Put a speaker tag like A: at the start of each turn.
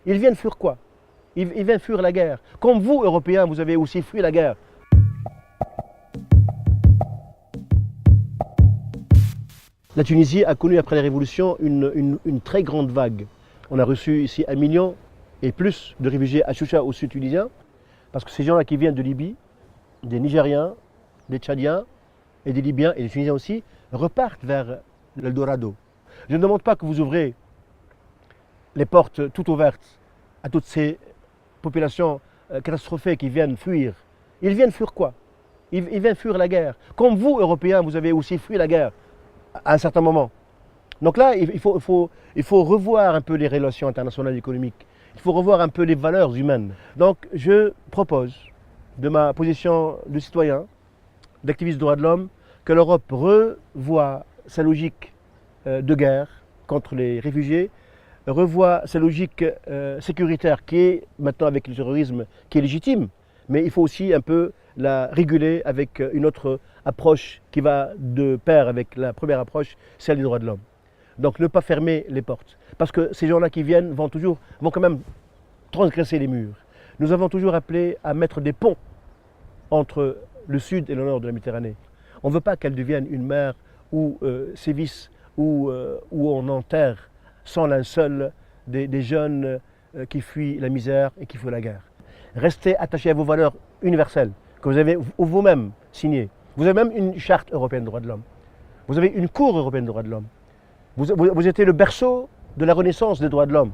A: Ils viennent fuir quoi? Ils viennent fuir la guerre. Comme vous, Européens, vous avez aussi fui la guerre. La Tunisie a connu après la Révolution une très grande vague. On a reçu ici 1 million et plus de réfugiés à Choucha, au sud tunisien, parce que ces gens-là qui viennent de Libye, des Nigériens, des Tchadiens et des Libyens et des Tunisiens aussi, repartent vers l'Eldorado. Je ne demande pas que vous ouvrez les portes toutes ouvertes à toutes ces populations catastrophées qui viennent fuir. Ils viennent fuir quoi? Ils viennent fuir la guerre. Comme vous, Européens, vous avez aussi fui la guerre à un certain moment. Donc là, il faut revoir un peu les relations internationales et économiques. Il faut revoir un peu les valeurs humaines. Donc je propose, de ma position de citoyen, d'activiste droits de l'homme, que l'Europe revoie sa logique de guerre contre les réfugiés, revoit sa logique sécuritaire qui est maintenant avec le terrorisme qui est légitime, mais il faut aussi un peu la réguler avec une autre approche qui va de pair avec la première approche, celle des droits de l'homme. Donc ne pas fermer les portes, parce que ces gens-là qui viennent vont quand même transgresser les murs. Nous avons toujours appelé à mettre des ponts entre le sud et le nord de la Méditerranée. On ne veut pas qu'elle devienne une mer où sévissent, où on enterre sans linceul des jeunes qui fuient la misère et qui fuient la guerre. Restez attachés à vos valeurs universelles que vous avez vous-même signées. Vous avez même une charte européenne des droits de l'homme. Vous avez une cour européenne des droits de l'homme. Vous étiez le berceau de la renaissance des droits de l'homme.